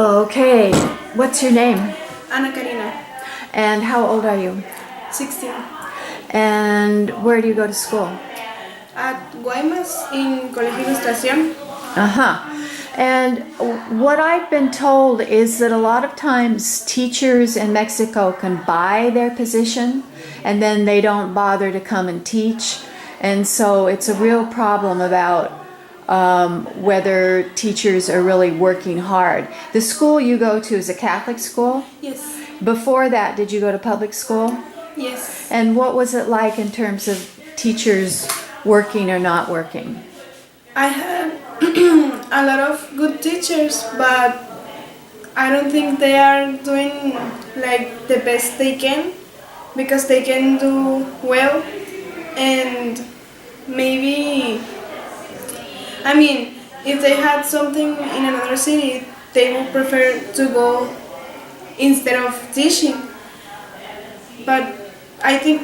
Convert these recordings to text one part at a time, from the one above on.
Okay, what's your name? Karina, And how old are you? 16, And where do you go to school? at Guaymas in Colegio Ilustración. Uh-huh. And what I've been told is that a lot of times teachers in Mexico can buy their position and then they don't bother to come and teach. And so it's a real problem about whether teachers are really working hard. The school you go to is a Catholic school? Yes, Before that, did you go to public school? yes. And what was it like in terms of teachers working or not working? I had a lot of good teachers, but I don't think they are doing like the best they can because they can do well and maybe if they had something in another city they would prefer to go instead of teaching, but I think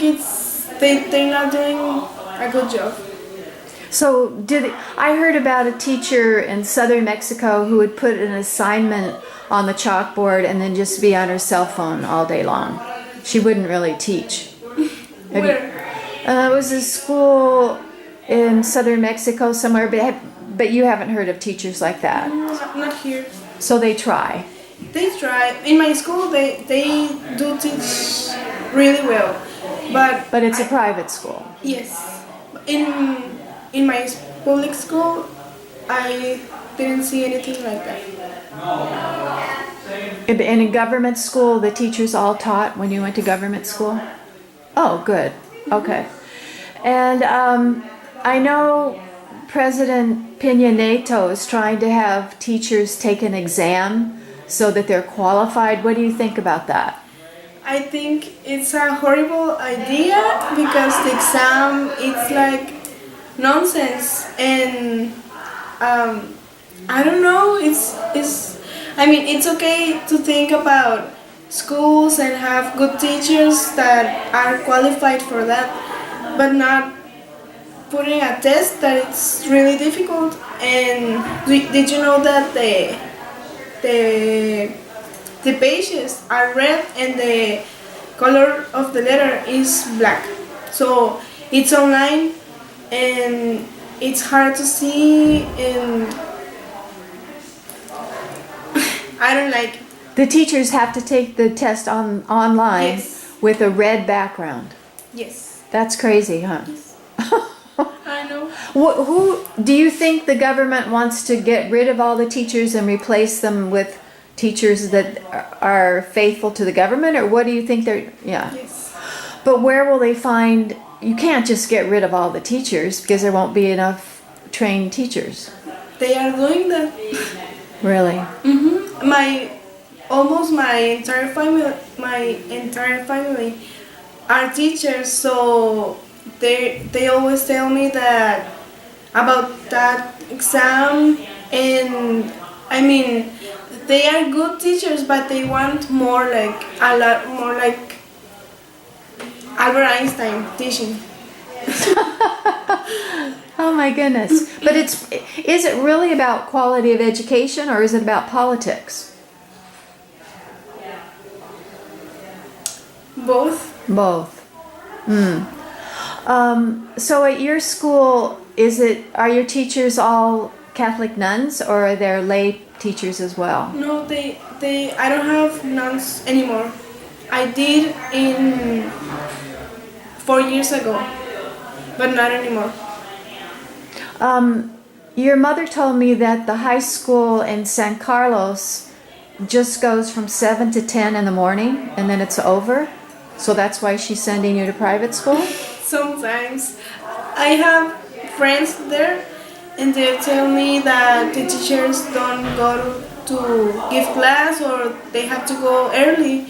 they're not doing a good job. So I heard about a teacher in southern Mexico who would put an assignment on the chalkboard and then just be on her cell phone all day long. She wouldn't really teach. Where? It was a school in southern Mexico somewhere, but you haven't heard of teachers like that. Not here. So they try. They try. In my school, they do teach really well, but But it's a private school. yes, in my public school, I didn't see anything like that. And in government school, the teachers all taught when you went to government school? Oh, good. Okay. And I know President Peña Nieto is trying to have teachers take an exam so that they're qualified. What do you think about that? I think it's a horrible idea because the exam it's like nonsense and I don't know. It's okay to think about schools and have good teachers that are qualified for that, but not putting a test that it's really difficult. And did you know that the pages are red and the color of the letter is black? So it's online and it's hard to see, and I don't like it. The teachers have to take the test online Yes. with a red background. Yes, That's crazy, huh? I know. Who do you think the government wants to get rid of all the teachers and replace them with teachers that are faithful to the government, or what do you think they're? Yeah. Yes. But where will they find? You can't just get rid of all the teachers because there won't be enough trained teachers. They are doing that. Really? Mm-hmm. My entire family are teachers, so they always tell me that about that exam, and they are good teachers, but they want more, like a lot more like Albert Einstein teaching. Oh my goodness. But is it really about quality of education or is it about politics? Both. Both. So at your school, are your teachers all Catholic nuns or are there lay teachers as well? No, I don't have nuns anymore. I did in 4 years ago, but not anymore. Your mother told me that the high school in San Carlos just goes from 7 to 10 in the morning and then it's over. So that's why she's sending you to private school? Sometimes I have friends there and they tell me that the teachers don't go to give class or they have to go early.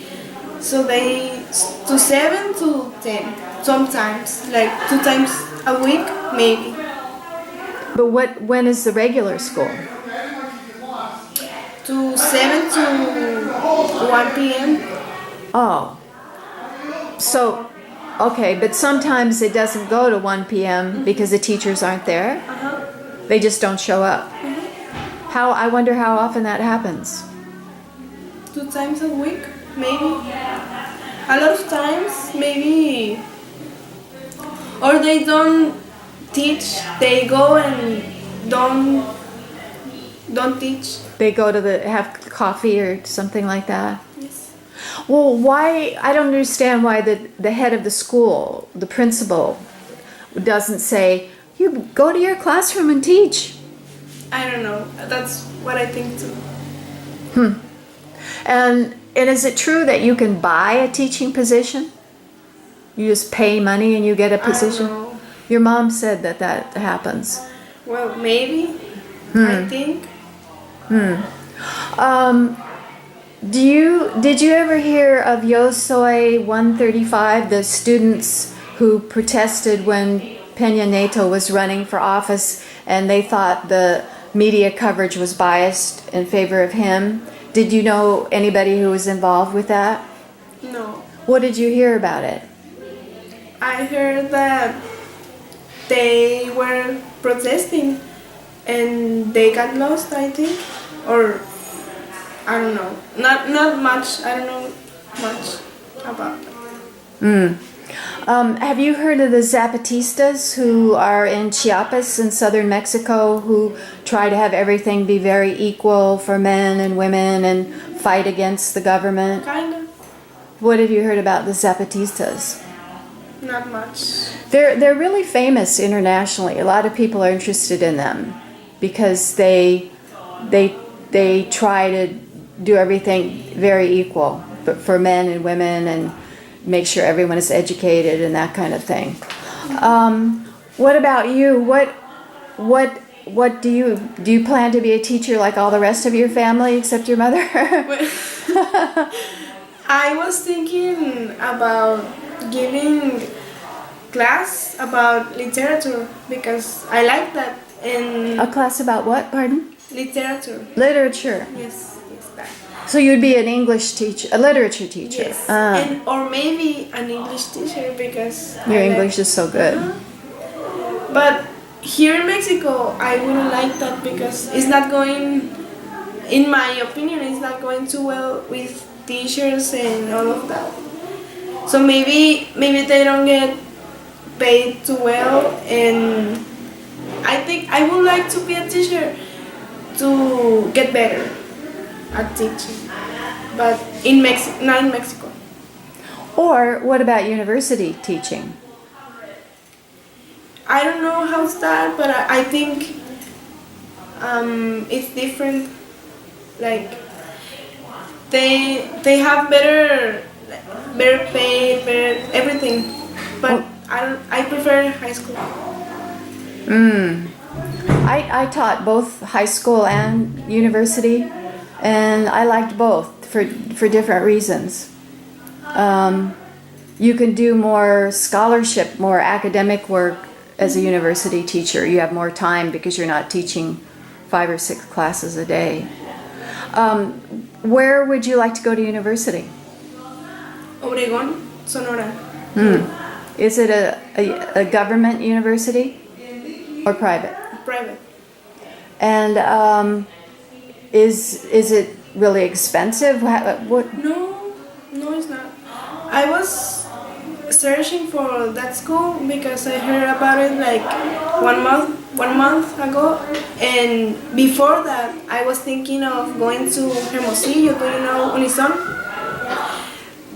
So they to 7 to 10 sometimes, like 2 times a week maybe. But when is the regular school? To 7 to 1 p.m. Oh. So, okay, but sometimes it doesn't go to 1 p.m. because the teachers aren't there? Uh-huh. They just don't show up. I wonder how often that happens. 2 times a week, maybe. A lot of times, maybe, or they don't teach. They go and don't teach. They go to have coffee or something like that? Yes. Well, why, I don't understand why the head of the school, the principal, doesn't say, you go to your classroom and teach. I don't know. That's what I think too. And is it true that you can buy a teaching position? You just pay money and you get a position? I don't know. Your mom said that happens. Well, maybe. I think. Did you ever hear of Yo Soy 135, the students who protested when Peña Nieto was running for office and they thought the media coverage was biased in favor of him? Did you know anybody who was involved with that? No. What did you hear about it? I heard that they were protesting and they got lost, I think, or I don't know. Not much. I don't know much about that. Have you heard of the Zapatistas who are in Chiapas in southern Mexico who try to have everything be very equal for men and women and fight against the government? Kind of. What have you heard about the Zapatistas? Not much. They're really famous internationally. A lot of people are interested in them because they try to do everything very equal, but for men and women, and make sure everyone is educated and that kind of thing. What about you? What do you plan to be a teacher like all the rest of your family except your mother? I was thinking about giving class about literature because I like that. And A class about what? Pardon? literature. Literature. Yes, that. So you'd be an English teacher, a literature teacher. Yes, and or maybe an English teacher because Your I English is so good. But here in Mexico, I wouldn't like that because it's not going. In my opinion, it's not going too well with teachers and all of that. So maybe they don't get paid too well, and I think I would like to be a teacher to get better at teaching, but not in Mexico. Or what about university teaching? I don't know how's that, but I think it's different. Like they have better pay, better everything, but I prefer high school. I taught both high school and university, and I liked both for different reasons. You can do more scholarship, more academic work as a university teacher. You have more time because you're not teaching 5 or 6 classes a day. Where would you like to go to university? Obregón, Sonora. Is it a government university or private? Private. And is it really expensive? What? No, it's not. I was searching for that school because I heard about it like 1 month ago, and before that I was thinking of going to Hermosillo. Do you know Unison?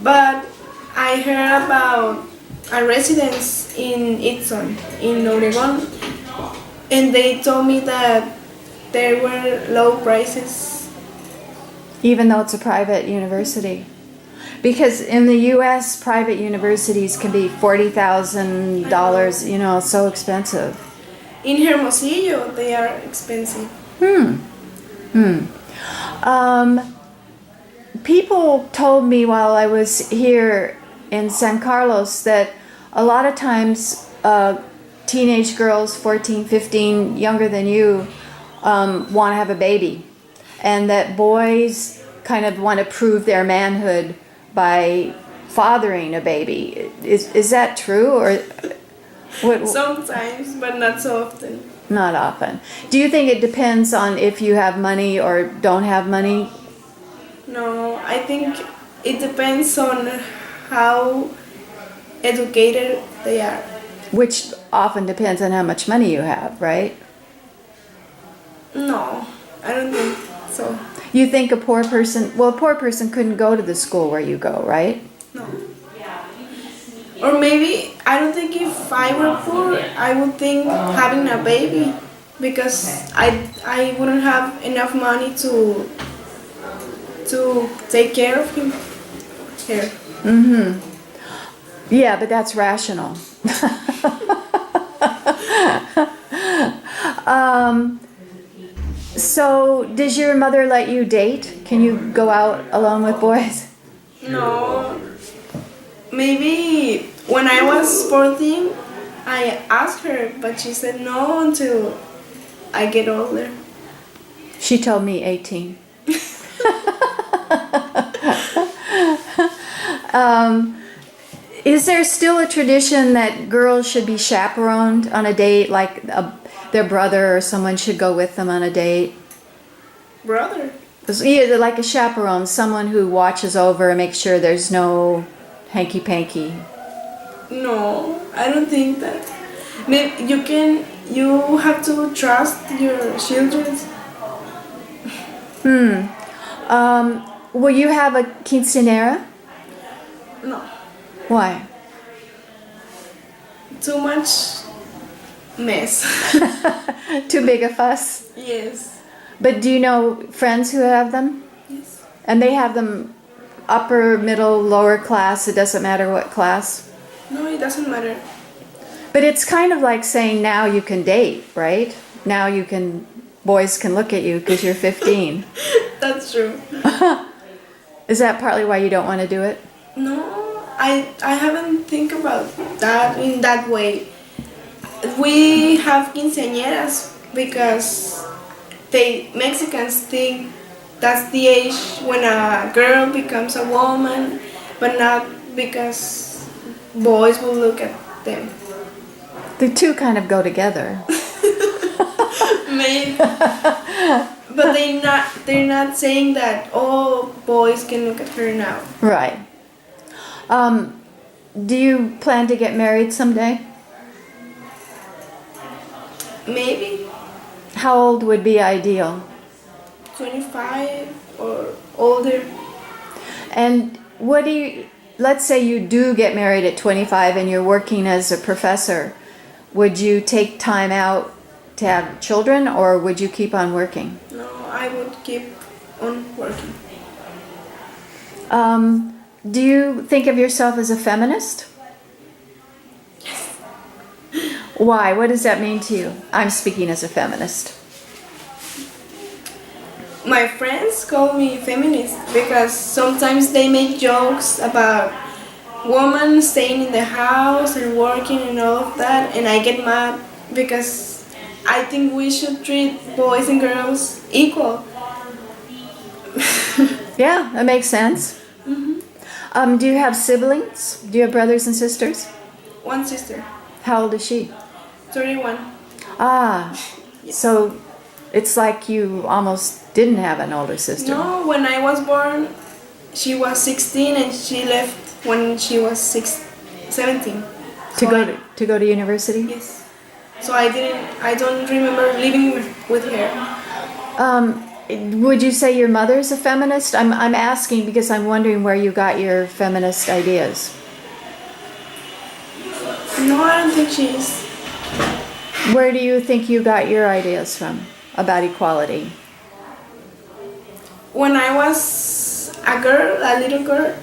But I heard about a residence in Itson in Obregón, and they told me that there were low prices. Even though it's a private university. Because in the U.S., private universities can be $40,000, you know, so expensive. In Hermosillo, they are expensive. People told me while I was here in San Carlos that a lot of times teenage girls, 14, 15, younger than you, want to have a baby. And that boys kind of want to prove their manhood by fathering a baby. Is that true, or what? Sometimes, but not so often. Not often. Do you think it depends on if you have money or don't have money? No, I think it depends on how educated they are. Which often depends on how much money you have, right? No, I don't think so. You think a poor person, well, a poor person couldn't go to the school where you go, right? No. Or maybe, I don't think if I were poor, I would think having a baby because I wouldn't have enough money to take care of him. Here. Yeah, but that's rational. So, does your mother let you date? Can you go out alone with boys? No. Maybe when I was 14, I asked her, but she said no until I get older. She told me 18. Is there still a tradition that girls should be chaperoned on a date, like their brother or someone should go with them on a date? Brother? Yeah, like a chaperone, someone who watches over and makes sure there's no hanky-panky. No, I don't think that. Maybe you have to trust your children. Will you have a quinceanera? No, Why? too much mess. Too big a fuss? Yes. But do you know friends who have them? Yes. And they have them upper, middle, lower class, it doesn't matter what class? No, it doesn't matter. But it's kind of like saying now you can date, right? Now you can, boys can look at you because you're 15. That's true. Is that partly why you don't want to do it? No, I haven't think about that in that way. We have quinceañeras because Mexicans think that's the age when a girl becomes a woman, but not because boys will look at them. The two kind of go together. Maybe, but they're not saying that all boys can look at her now. Right. Do you plan to get married someday? Maybe How old would be ideal? 25 or older. And what do you, let's say you do get married at 25 and you're working as a professor, would you take time out to have children or would you keep on working? No, I would keep on working. Do you think of yourself as a feminist? Why? What does that mean to you? I'm speaking as a feminist. My friends call me feminist because sometimes they make jokes about women staying in the house and working and all of that, and I get mad because I think we should treat boys and girls equal. Yeah, that makes sense. Do you have siblings? Do you have brothers and sisters? One sister, How old is she? 31. Ah, so it's like you almost didn't have an older sister. No, when I was born, she was 16 and she left when she was 17. To go to university? Yes. So I don't remember living with her. Would you say your mother's a feminist? I'm asking because I'm wondering where you got your feminist ideas. No, I don't think she is. Where do you think you got your ideas from about equality? When I was a little girl,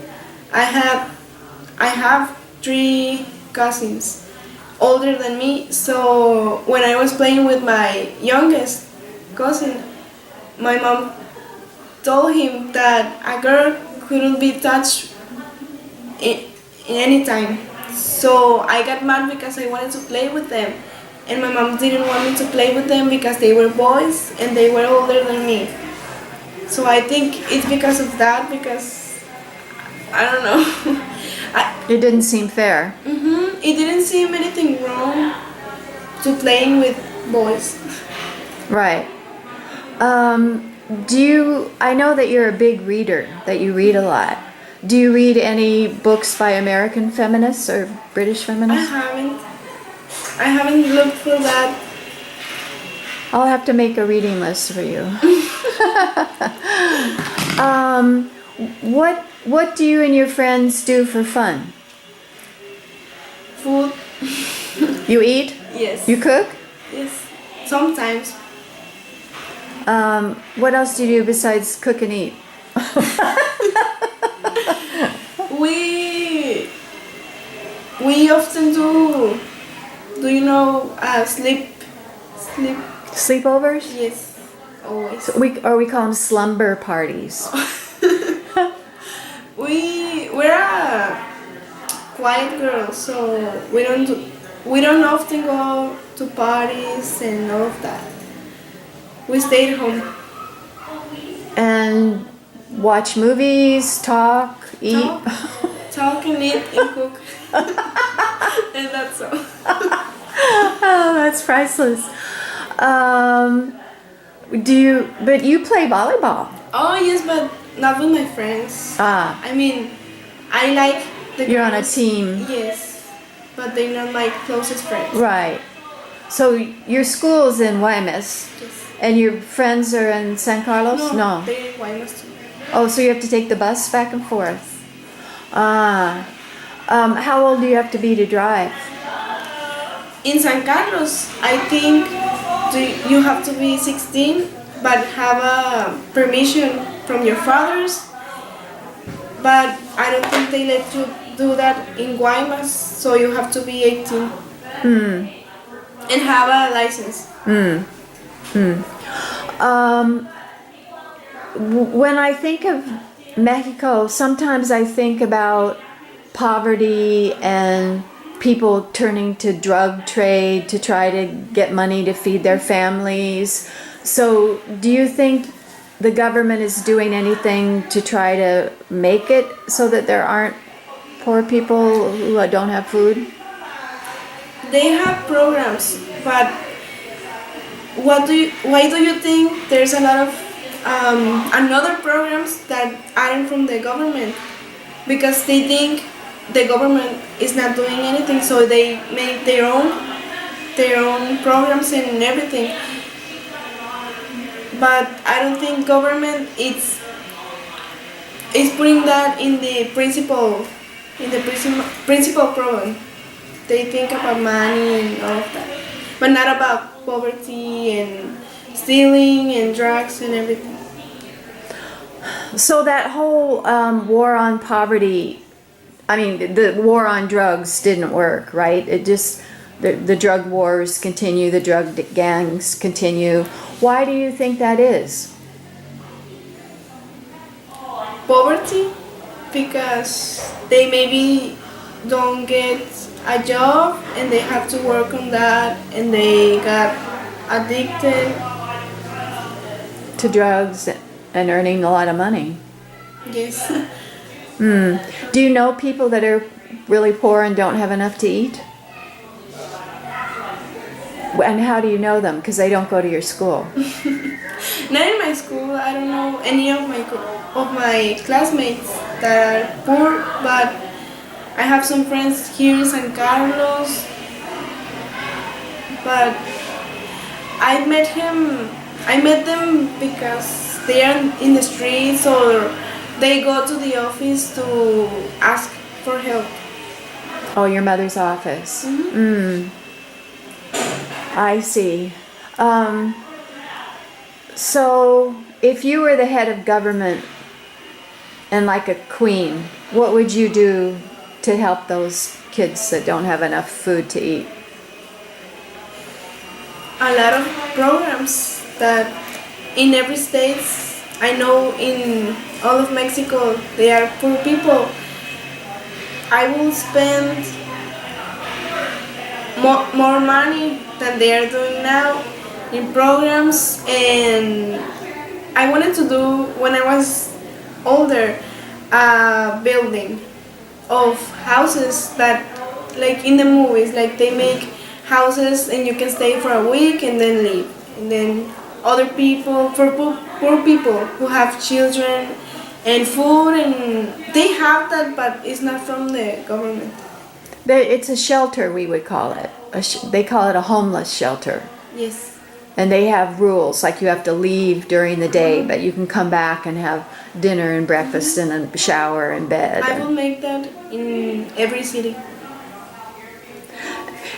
I have 3 cousins older than me. So when I was playing with my youngest cousin, my mom told him that a girl couldn't be touched in any time. So I got mad because I wanted to play with them, and my mom didn't want me to play with them because they were boys and they were older than me. So I think it's because of that, because I don't know. It didn't seem fair. It didn't seem anything wrong to playing with boys. Right. I know that you're a big reader, that you read a lot. Do you read any books by American feminists or British I feminists? haven't. I haven't looked for that. I'll have to make a reading list for you. What do you and your friends do for fun? Food. You eat? Yes. You cook? Yes. Sometimes. What else do you do besides cook and eat? We we often do. Do you know sleep? Sleepovers? Yes. Always. So we call them slumber parties. We're a quiet girl, so we don't often go to parties and all of that. We stay at home. And watch movies, talk, eat. Talk and eat and cook. And that's all. Oh, that's priceless. But you play volleyball. Oh yes, but not with my friends. Ah, I mean, I like the you're on a girls. team. Yes, but they're not my closest friends. Right. So your school's in Guaymas, Yes. and your friends are in San Carlos? No. They're in Guaymas too. Oh, so you have to take the bus back and forth. Ah. How old do you have to be to drive? In San Carlos, I think you have to be 16, but have a permission from your fathers. But I don't think they let you do that in Guaymas, so you have to be 18 and have a license. When I think of Mexico, sometimes I think about poverty and people turning to drug trade to try to get money to feed their families. So, do you think the government is doing anything to try to make it so that there aren't poor people who don't have food? They have programs, but why do you think there's a lot of another programs that aren't from the government? Because they think the government is not doing anything, so they make their own programs and everything. But I don't think government is putting that in the principal program. They think about money and all of that, but not about poverty and stealing and drugs and everything. So that whole war on poverty, I mean, the war on drugs didn't work, right? It just, the drug wars continue, the drug gangs continue. Why do you think that is? Poverty, because they maybe don't get a job and they have to work on that and they got addicted. To drugs and earning a lot of money. Yes. Do you know people that are really poor and don't have enough to eat? And how do you know them? Because they don't go to your school. Not in my school. I don't know any of my classmates that are poor, but I have some friends here in San Carlos. But I met them because they are in the streets or they go to the office to ask for help. Oh, your mother's office. I see. So, if you were the head of government and like a queen, what would you do to help those kids that don't have enough food to eat? A lot of programs that in every state, I know in all of Mexico, they are poor people. I will spend more money than they are doing now in programs, and I wanted to do when I was older a building of houses that like in the movies, like they make houses and you can stay for a week and then leave, and then other people for poor people who have children and food, and they have that, but it's not from the government. It's a shelter, we would call it. They call it a homeless shelter. Yes. And they have rules, like you have to leave during the day, but you can come back and have dinner and breakfast and a shower and bed. I will make that in every city.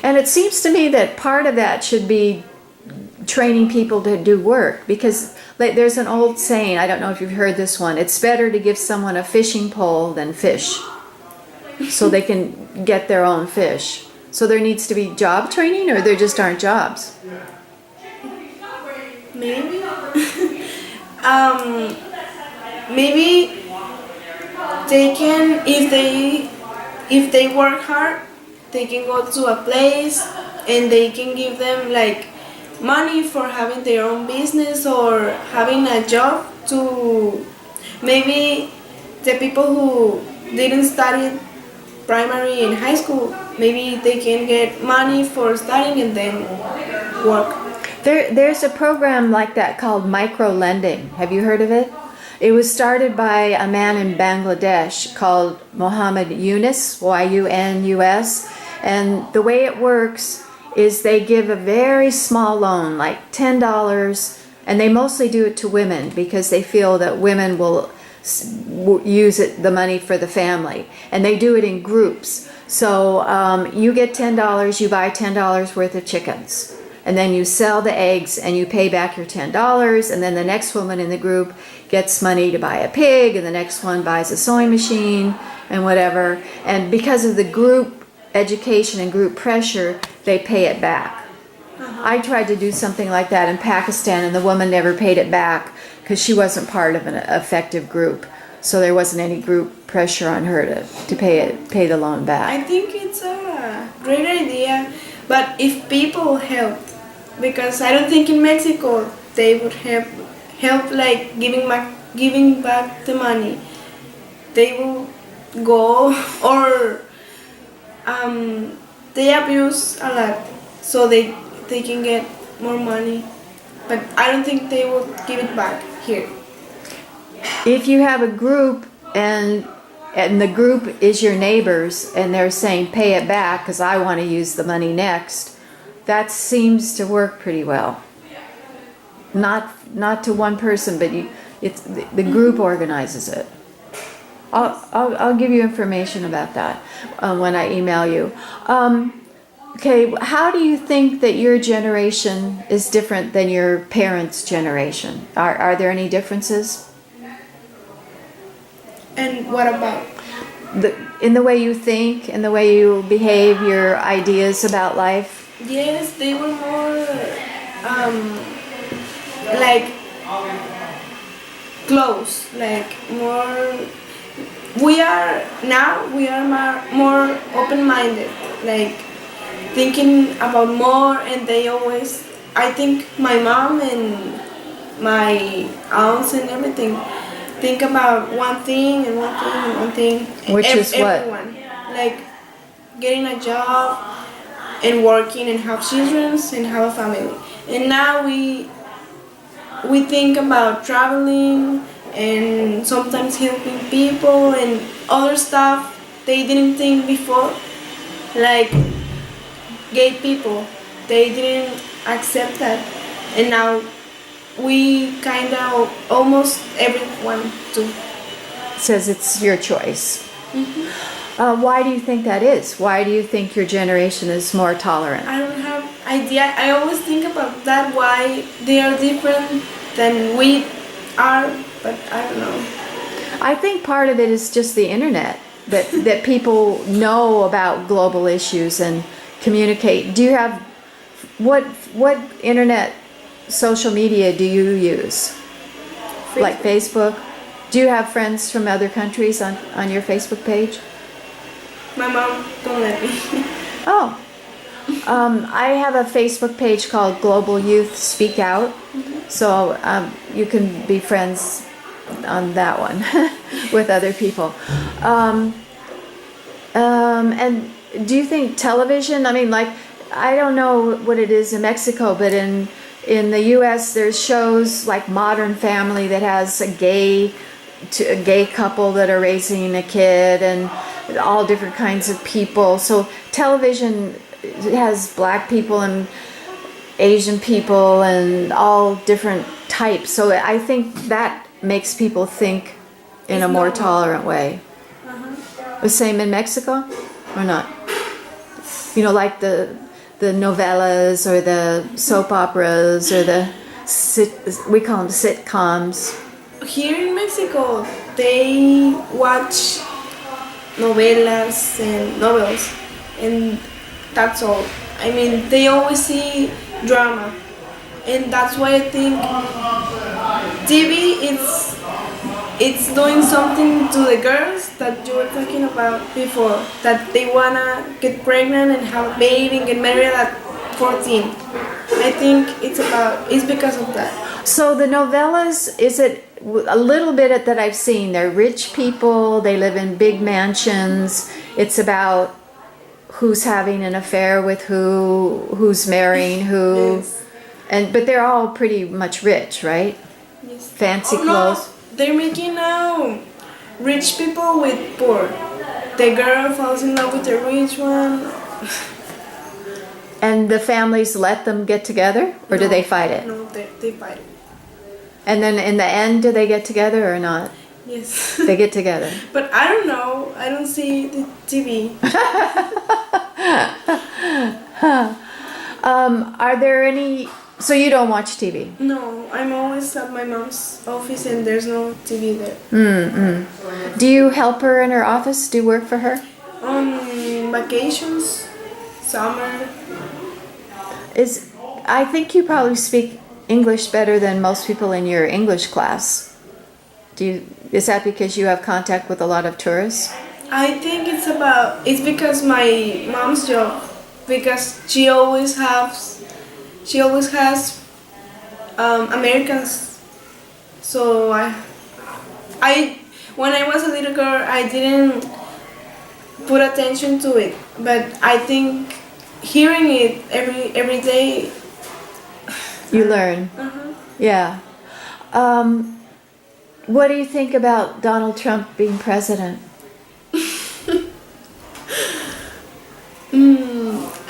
And it seems to me that part of that should be training people to do work, because like, there's an old saying, I don't know if you've heard this one, it's better to give someone a fishing pole than fish, so they can get their own fish. So there needs to be job training, or there just aren't jobs? Maybe. Maybe they can, if they work hard, they can go to a place and they can give them like money for having their own business or having a job. To maybe the people who didn't study primary and high school, maybe they can get money for studying and then work. There's a program like that called micro lending. Have you heard of it? It was started by a man in Bangladesh called Mohammed Yunus, Y-U-N-U-S. And the way it works is they give a very small loan, like $10, and they mostly do it to women because they feel that women will use the money for the family. And they do it in groups. So you get $10, you buy $10 worth of chickens. And then you sell the eggs and you pay back your $10, and then the next woman in the group gets money to buy a pig, and the next one buys a sewing machine and whatever. And because of the group education and group pressure, they pay it back. I tried to do something like that in Pakistan, and the woman never paid it back because she wasn't part of an effective group. So there wasn't any group pressure on her to pay the loan back. I think it's a great idea, but if people help, because I don't think in Mexico they would help like giving back the money. They will go or they abuse a lot so they can get more money, but I don't think they will give it back here. If you have a group and the group is your neighbors and they're saying pay it back because I want to use the money next, that seems to work pretty well. Not to one person, but it's the group organizes it. I'll give you information about that when I email you. Okay, how do you think that your generation is different than your parents' generation? Are there any differences? And what about? In the way you think, in the way you behave, your ideas about life? Yes, they were more like close, like more. We are more open-minded, like thinking about more, and they always. I think my mom and my aunts and everything think about one thing and one thing and one thing. Which is everyone, what? Like getting a job and working and have children and have a family. And now we think about traveling and sometimes helping people and other stuff they didn't think before, like gay people. They didn't accept that, and now we kind of almost everyone do. Says it's your choice. Mm-hmm. Why do you think that is? Why do you think your generation is more tolerant? I don't have idea. I always think about that, why they are different than we are, but I don't know. I think part of it is just the internet, that people know about global issues and communicate. Do you have what internet social media do you use? Facebook. Like Facebook? Do you have friends from other countries on your Facebook page? My mom don't let me. Oh. I have a Facebook page called Global Youth Speak Out. Mm-hmm. So you can be friends on that one with other people. And do you think television, I mean, like, I don't know what it is in Mexico, but in in the U.S. there's shows like Modern Family that has a gay couple that are raising a kid and all different kinds of people. So television has black people and Asian people and all different types. So I think that makes people think in a more tolerant way. The same in Mexico or not? You know, like the novellas or the soap operas or we call them sitcoms. Here in Mexico, they watch novelas and novels, and that's all. I mean, they always see drama, and that's why I think TV it's doing something to the girls that you were talking about before, that they wanna get pregnant and have a baby and get married at 14. I think it's because of that. So the novellas, is it a little bit that I've seen? They're rich people, they live in big mansions. It's about who's having an affair with who's marrying who. Yes. But they're all pretty much rich, right? Yes. Fancy No, clothes. they're making now rich people with poor. The girl falls in love with the rich one. And the families let them get together, or do they fight it? No, they fight it. And then in the end, do they get together or not? Yes. They get together. But I don't know. I don't see the TV. Are there any... So you don't watch TV? No, I'm always at my mom's office and there's no TV there. Do you help her in her office? Do you work for her? On vacations, summer. I think you probably speak English better than most people in your English class. Is that because you have contact with a lot of tourists? I think it's because my mom's job, because she always has Americans. So I when I was a little girl, I didn't put attention to it, but I think hearing it every day. You learn. Yeah. What do you think about Donald Trump being president?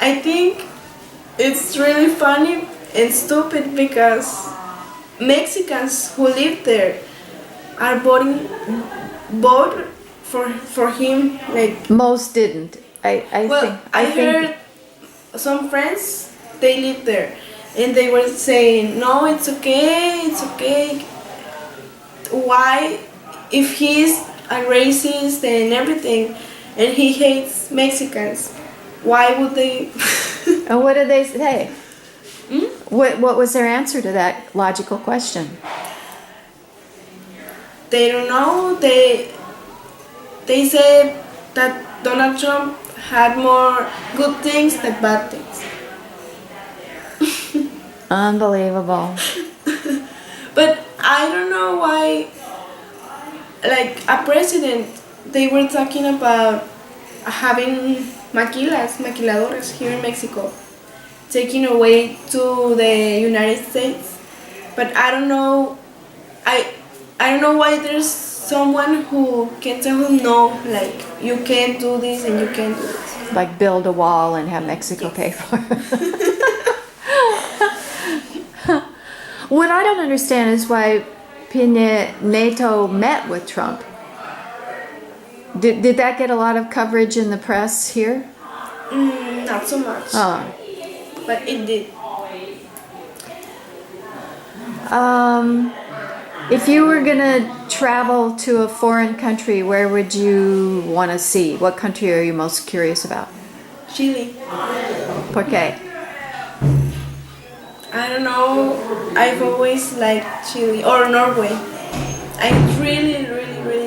I think it's really funny and stupid because Mexicans who live there are vote for him. Like Most didn't. I heard some friends, they live there and they were saying, no, it's okay. Why, if he's a racist and everything and he hates Mexicans, why would they? And what did they say? What was their answer to that logical question? They don't know. They said that Donald Trump had more good things than bad things. Unbelievable. But I don't know why, like a president, they were talking about having maquiladoras here in Mexico, taking away to the United States. But I don't know, I don't know why there's someone who can tell him no, like you can't do this and you can't do this. Like build a wall and have Mexico pay for it. What I don't understand is why Peña Nieto met with Trump. Did that get a lot of coverage in the press here? Not so much, but it did. If you were gonna travel to a foreign country, where would you want to see? What country are you most curious about? Chile. ¿Por qué? I don't know. I've always liked Chile or Norway. I really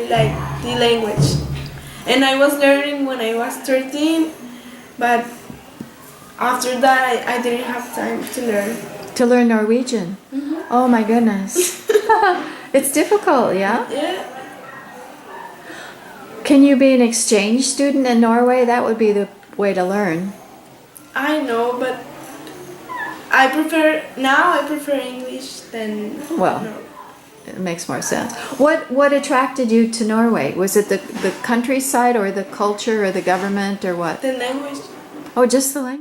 like the language. And I was learning when I was 13, but after that I didn't have time to learn. To learn Norwegian? Oh my goodness. It's difficult, yeah? Yeah. Can you be an exchange student in Norway? That would be the way to learn. I know, but I prefer English than Well, no. it makes more sense. What attracted you to Norway? Was it the countryside or the culture or the government or what? The language. Oh, just the language.